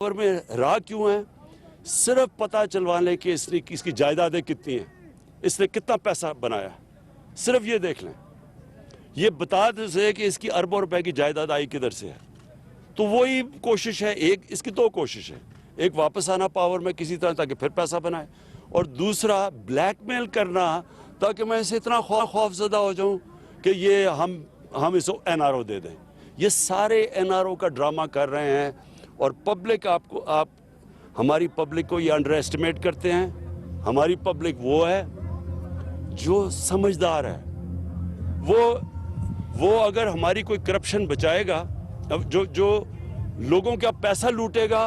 Power में रहा क्यों है? सिर्फ पता चलवाने कि इसकी जायदादें कितनी हैं, इसने कितना पैसा बनाया, सिर्फ ये देख लें। ये बता दे कि इसकी अरबों रुपए की जायदाद आई किधर से है। तो वही कोशिश है, एक इसकी दो कोशिश है, एक वापस आना पावर में किसी तरह ताकि फिर पैसा बनाए, और दूसरा ब्लैकमेल करना ताकि मैं इसे इतना खौफजदा हो जाऊं कि ये हम इसको एनआरओ दे दें। ये सारे एनआरओ का ड्रामा कर रहे हैं और पब्लिक आप हमारी पब्लिक को ये अंडर एस्टिमेट करते हैं। हमारी पब्लिक वो है जो समझदार है, वो अगर हमारी कोई करप्शन बचाएगा, जो लोगों का पैसा लूटेगा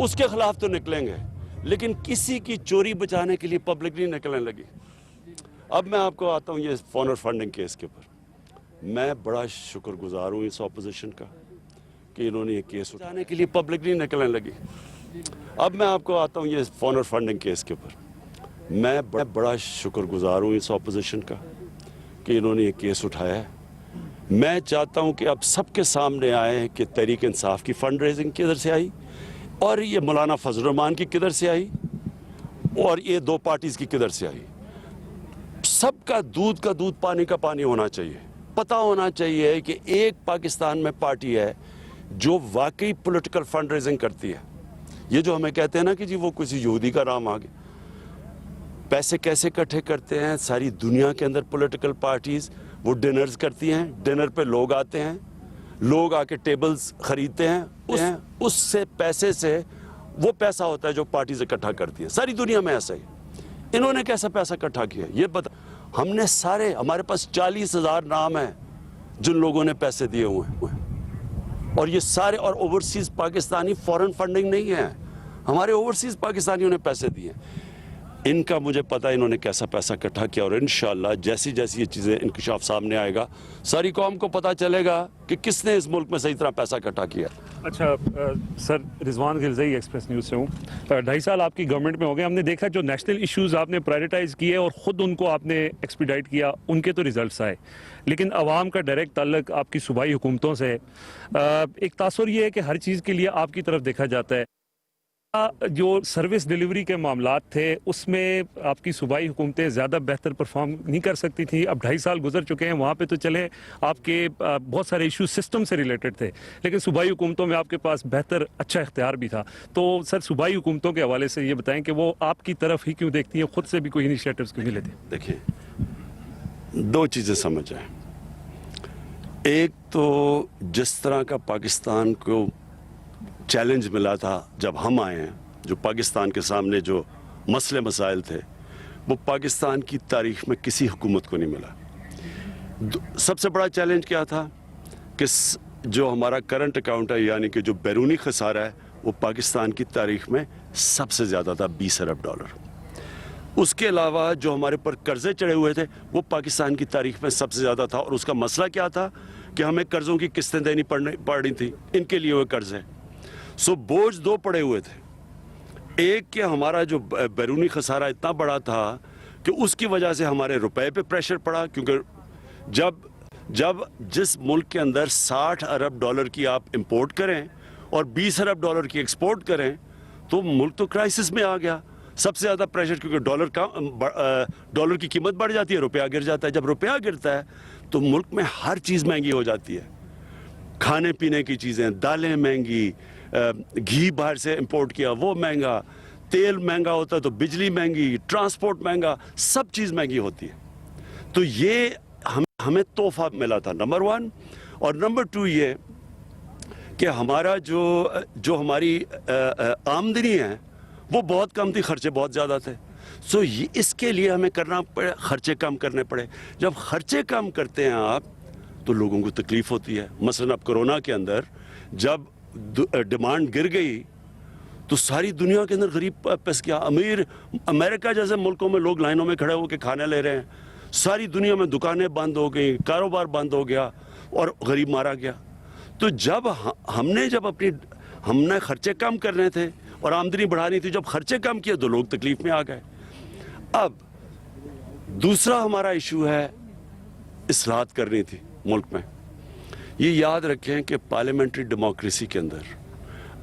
उसके खिलाफ तो निकलेंगे, लेकिन किसी की चोरी बचाने के लिए पब्लिक नहीं निकलने लगी। अब मैं आपको आता हूँ ये फॉरेन फंडिंग केस के ऊपर। मैं बड़ा शुक्रगुजार हूँ इस ऑपोजिशन का कि इन्होंने ये केस उठाने के लिए पब्लिक नहीं निकलने लगी। अब मैं आपको आता हूँ ये फॉरेन फंडिंग केस के ऊपर। मैं बड़ा शुक्रगुजार हूँ इस ऑपोजिशन का कि इन्होंने ये केस उठाया है। मैं चाहता हूँ कि अब सबके सामने आए कि तहरीक इंसाफ की फंड रेजिंग किधर से आई और ये मौलाना फजल रहमान की किधर से आई और ये दो पार्टीज़ की किधर से आई। सबका दूध का दूध पानी का पानी होना चाहिए। पता होना चाहिए कि एक पाकिस्तान में पार्टी है जो वाकई पॉलिटिकल फंड रेजिंग करती है। ये जो हमें कहते हैं ना कि जी वो किसी यहूदी का नाम आ गया, पैसे कैसे इकट्ठे करते हैं सारी दुनिया के अंदर पॉलिटिकल पार्टीज़। वो डिनर्स करती हैं, डिनर पे लोग आते हैं, लोग आके टेबल्स खरीदते हैं, उससे पैसे से वो पैसा होता है जो पार्टीज इकट्ठा करती है। सारी दुनिया में ऐसा ही। इन्होंने कैसा पैसा इकट्ठा किया ये बता। हमने सारे, हमारे पास 40,000 नाम हैं जिन लोगों ने पैसे दिए हुए हैं, और ये सारे और ओवरसीज पाकिस्तानी फॉरेन फंडिंग नहीं है, हमारे ओवरसीज पाकिस्तानियों ने पैसे दिए। इनका मुझे पता है इन्होंने कैसा पैसा इकट्ठा किया, और इंशाअल्लाह जैसी जैसी ये चीज़ें इंकशाफ सामने आएगा सारी कौम को पता चलेगा कि किसने इस मुल्क में सही तरह पैसा इकट्ठा किया। अच्छा सर, रिजवान गिलज़ई एक्सप्रेस न्यूज़ से हूँ। 2.5 साल आपकी गवर्नमेंट में हो गए। हमने देखा जो नेशनल इश्यूज़ आपने प्रायोरिटाइज़ किए और ख़ुद उनको आपने एक्सपीडाइट किया, उनके तो रिजल्ट्स आए, लेकिन आवाम का डायरेक्ट ताल्लुक आपकी सूबाई हुकूमतों से है। एक तासुर ये है कि हर चीज़ के लिए आपकी तरफ देखा जाता है। जो सर्विस डिलीवरी के मामलात थे उसमें आपकी सूबाई हुकूमतें ज़्यादा बेहतर परफॉर्म नहीं कर सकती थी। अब 2.5 साल गुजर चुके हैं, वहाँ पे तो चले आपके बहुत सारे इश्यूज सिस्टम से रिलेटेड थे, लेकिन सूबाई हुकूमतों में आपके पास बेहतर अच्छा इख्तियार भी था। तो सर, सूबाई हुकूमतों के हवाले से ये बताएं कि वो आपकी तरफ ही क्यों देखती है, खुद से भी कोई इनिशिएटिव्स क्यों नहीं लेते? देखिए, दो चीज़ें समझ आए। एक तो जिस तरह का पाकिस्तान को चैलेंज मिला था जब हम आए हैं, जो पाकिस्तान के सामने जो मसले मसाइल थे, वो पाकिस्तान की तारीख में किसी हुकूमत को नहीं मिला। सबसे बड़ा चैलेंज क्या था कि जो हमारा करंट अकाउंट है, यानी कि जो बैरूनी खसारा है, वो पाकिस्तान की तारीख में सबसे ज़्यादा था, 20 अरब डॉलर। उसके अलावा जो हमारे पर कर्जे चढ़े हुए थे वो पाकिस्तान की तारीख में सबसे ज़्यादा था, और उसका मसला क्या था कि हमें कर्ज़ों की किस्तें देनी पड़ रही थी, इनके लिए हुए कर्ज हैं। सो बोझ दो पड़े हुए थे। एक कि हमारा जो बैरूनी खसारा इतना बड़ा था कि उसकी वजह से हमारे रुपए पे प्रेशर पड़ा, क्योंकि जब जिस मुल्क के अंदर 60 अरब डॉलर की आप इंपोर्ट करें और 20 अरब डॉलर की एक्सपोर्ट करें तो मुल्क तो क्राइसिस में आ गया। सबसे ज़्यादा प्रेशर, क्योंकि डॉलर की कीमत बढ़ जाती है, रुपया गिर जाता है। जब रुपया गिरता है तो मुल्क में हर चीज़ महंगी हो जाती है। खाने पीने की चीज़ें, दालें महंगी, घी बाहर से इंपोर्ट किया वो महंगा, तेल महंगा होता है तो बिजली महंगी, ट्रांसपोर्ट महंगा, सब चीज़ महंगी होती है। तो ये हमें तोहफा मिला था, नंबर 1। और नंबर 2 ये कि हमारा जो हमारी आमदनी है वो बहुत कम थी, खर्चे बहुत ज़्यादा थे। सो इसके लिए हमें करना पड़े, खर्चे कम करने पड़े। जब खर्चे कम करते हैं आप तो लोगों को तकलीफ़ होती है। मसलन अब कोरोना के अंदर जब डिमांड गिर गई तो सारी दुनिया के अंदर गरीब पिस गया। अमीर, अमेरिका जैसे मुल्कों में लोग लाइनों में खड़े होकर खाने ले रहे हैं। सारी दुनिया में दुकानें बंद हो गई, कारोबार बंद हो गया और गरीब मारा गया। तो जब हमने खर्चे कम करने थे और आमदनी बढ़ानी थी, जब खर्चे कम किए तो लोग तकलीफ में आ गए। अब दूसरा हमारा इशू है, इस्लाहत करनी थी मुल्क में। ये याद रखें कि पार्लियामेंट्री डेमोक्रेसी के अंदर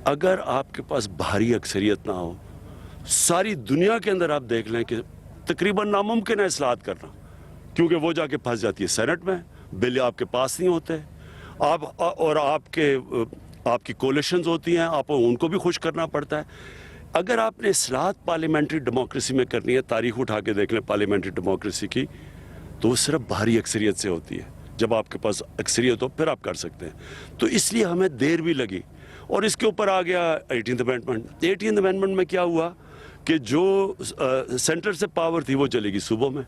اگر آپ کے پاس بھاری اکثریت نہ ہو، ساری دنیا کے اندر آپ دیکھ لیں کہ تقریباً ناممکن ہے اصلاحات کرنا، کیونکہ وہ جا کے پھنس جاتی ہے سینٹ میں، بل آپ کے پاس نہیں ہوتے، آپ کی کولیشنز ہوتی ہیں، آپ ان کو بھی خوش کرنا پڑتا ہے۔ اگر آپ نے اصلاحات پارلیمنٹری ڈیموکریسی میں کرنی ہے، تاریخ اٹھا کے دیکھ لیں پارلیمنٹری ڈیموکریسی کی، تو وہ صرف بھاری اکثریت سے ہوتی ہے۔ جب آپ کے پاس اکثریت ہو پھر آپ کر سکتے ہیں۔ تو اس لیے ہمیں دیر بھی لگی، اور اس کے اوپر آ گیا 18th امینڈمنٹ۔ 18th امینڈمنٹ میں کیا ہوا کہ جو سینٹر سے پاور تھی وہ چلے گی صوبوں میں،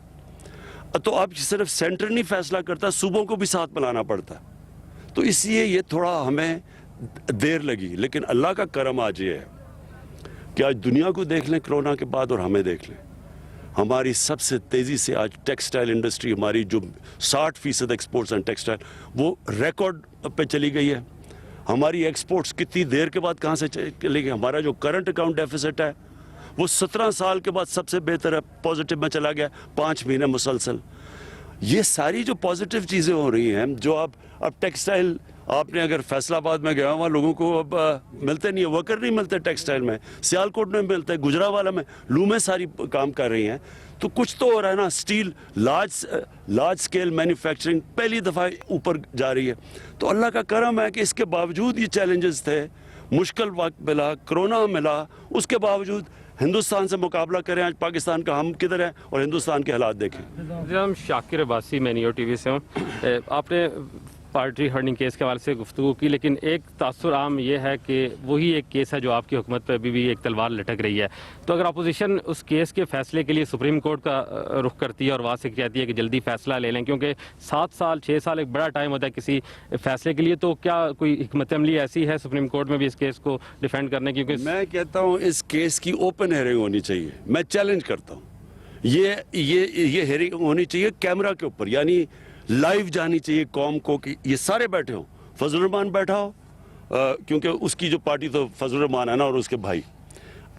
تو اب صرف سینٹر نہیں فیصلہ کرتا، صوبوں کو بھی ساتھ ملانا پڑتا ہے۔ تو اس لیے یہ تھوڑا ہمیں دیر لگی، لیکن اللہ کا کرم آج یہ ہے کہ آج دنیا کو دیکھ لیں کرونا کے بعد اور ہمیں دیکھ لیں، ہماری سب سے تیزی سے آج ٹیکسٹائل انڈسٹری، ہماری جو 60% ایکسپورٹس ہیں ٹیکسٹائل، وہ ریکارڈ پہ چلی گئی ہے۔ ہماری ایکسپورٹس کتنی دیر کے بعد کہاں سے چلی گئی؟ ہمارا جو کرنٹ اکاؤنٹ ڈیفیسٹ ہے وہ 17 سال کے بعد سب سے بہتر ہے، پازیٹیو میں چلا گیا 5 مہینے مسلسل۔ یہ ساری جو پازیٹیو چیزیں ہو رہی ہیں، جو اب ٹیکسٹائل، آپ نے اگر فیصل آباد میں گیا ہوا، لوگوں کو اب ملتے نہیں ہیں، ورکر نہیں ملتے ٹیکسٹائل میں، سیالکوٹ میں ملتے، گجرانوالہ میں، لومیں ساری کام کر رہی ہیں۔ تو کچھ تو ہو رہا ہے نا، سٹیل لارج سکیل مینوفیکچرنگ پہلی دفعہ اوپر جا رہی ہے۔ تو اللہ کا کرم ہے کہ اس کے باوجود یہ چیلنجز تھے، مشکل وقت ملا، کرونا ملا، اس کے باوجود ہندوستان سے مقابلہ کریں، آج پاکستان کا ہم کدھر ہیں اور ہندوستان کے حالات دیکھیں۔ ہم شاکر عباسی، میں نیو ٹی وی سے ہوں۔ آپ نے پارٹی ہرننگ کیس کے حوالے سے گفتگو کی، لیکن ایک تاثر عام یہ ہے کہ وہی ایک کیس ہے جو آپ کی حکومت پہ ابھی بھی ایک تلوار لٹک رہی ہے۔ تو اگر اپوزیشن اس کیس کے فیصلے کے لیے سپریم کورٹ کا رخ کرتی ہے اور وہاں سے کہتی ہے کہ جلدی فیصلہ لے لیں، کیونکہ 7 سال 6 سال ایک بڑا ٹائم ہوتا ہے کسی فیصلے کے لیے، تو کیا کوئی حکمت عملی ایسی ہے سپریم کورٹ میں بھی اس کیس کو ڈیفینڈ کرنے کی؟ میں کہتا ہوں اس کیس کی اوپن ہیئرنگ ہونی چاہیے، میں چیلنج کرتا ہوں، یہ ہیئرنگ ہونی چاہیے کیمرہ کے اوپر، یعنی لائیو جانی چاہیے قوم کو کہ یہ سارے بیٹھے ہوں، فضل الرحمان بیٹھا ہو، کیونکہ اس کی جو پارٹی تو فضل الرحمان ہے نا، اور اس کے بھائی،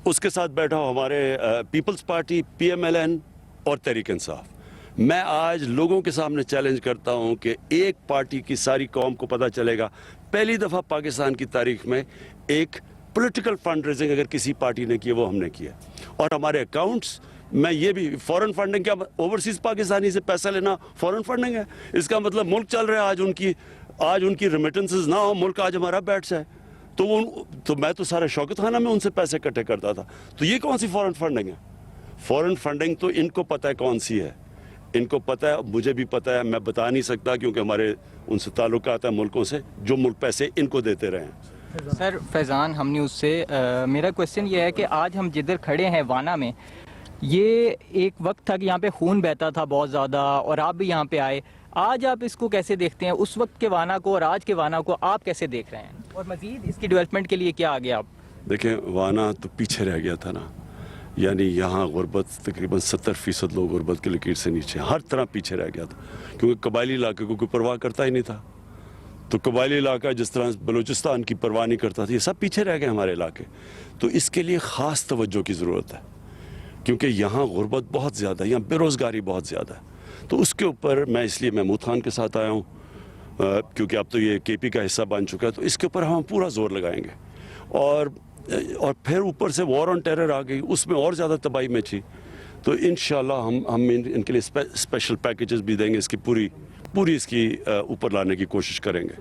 اس کے ساتھ بیٹھا ہو ہمارے پیپلز پارٹی، PMLN اور تحریک انصاف۔ میں آج لوگوں کے سامنے چیلنج کرتا ہوں کہ ایک پارٹی کی ساری قوم کو پتہ چلے گا، پہلی دفعہ پاکستان کی تاریخ میں ایک پولیٹیکل فنڈ ریزنگ اگر کسی پارٹی نے کی، وہ ہم نے کیا، اور ہمارے اکاؤنٹس میں یہ بھی فورن فنڈنگ، کیا اوورسیز پاکستانی سے پیسہ لینا فورن فنڈنگ ہے؟ اس کا مطلب ملک چل رہا ہے، آج ان کی ریمیٹنسز نہ ہو، ملک آج ہمارا بیٹھ جائے، تو میں تو سارے شوکت خانہ میں ان سے پیسے اکٹھے کرتا تھا۔ تو یہ کون سی فورن فنڈنگ ہے؟ فورن فنڈنگ تو ان کو پتہ ہے کون سی ہے، ان کو پتہ ہے، مجھے بھی پتہ ہے، میں بتا نہیں سکتا کیونکہ ہمارے ان سے تعلقات ہیں ملکوں سے، جو ملک پیسے ان کو دیتے رہے ہیں۔ سر فیضان ہم نے اس سے میرا کویسچن یہ ہے کہ آج ہم جدھر کھڑے ہیں وانا میں، یہ ایک وقت تھا کہ یہاں پہ خون بہتا تھا بہت زیادہ، اور آپ بھی یہاں پہ آئے، آج آپ اس کو کیسے دیکھتے ہیں؟ اس وقت کے وانا کو اور آج کے وانا کو آپ کیسے دیکھ رہے ہیں، اور مزید اس کی ڈیولپمنٹ کے لیے کیا آگے آپ؟ دیکھیں، وانا تو پیچھے رہ گیا تھا نا، یعنی یہاں غربت تقریباً 70% لوگ غربت کی لکیر سے نیچے، ہر طرح پیچھے رہ گیا تھا، کیونکہ قبائلی علاقے کو کوئی پرواہ کرتا ہی نہیں تھا۔ تو قبائلی علاقہ جس طرح بلوچستان کی پرواہ نہیں کرتا تھا، یہ سب پیچھے رہ گئے ہمارے علاقے۔ تو اس کے لیے خاص توجہ کی ضرورت ہے، کیونکہ یہاں غربت بہت زیادہ ہے، یہاں بے روزگاری بہت زیادہ ہے۔ تو اس کے اوپر میں اس لیے محمود خان کے ساتھ آیا ہوں، کیونکہ اب تو یہ KP کا حصہ بن چکا ہے، تو اس کے اوپر ہم پورا زور لگائیں گے۔ اور پھر اوپر سے وار آن ٹیرر آ گئی، اس میں اور زیادہ تباہی مچی، تو انشاءاللہ ہم ان کے لیے اسپیشل پیکیجز بھی دیں گے، اس کی پوری اس کی اوپر لانے کی کوشش کریں گے۔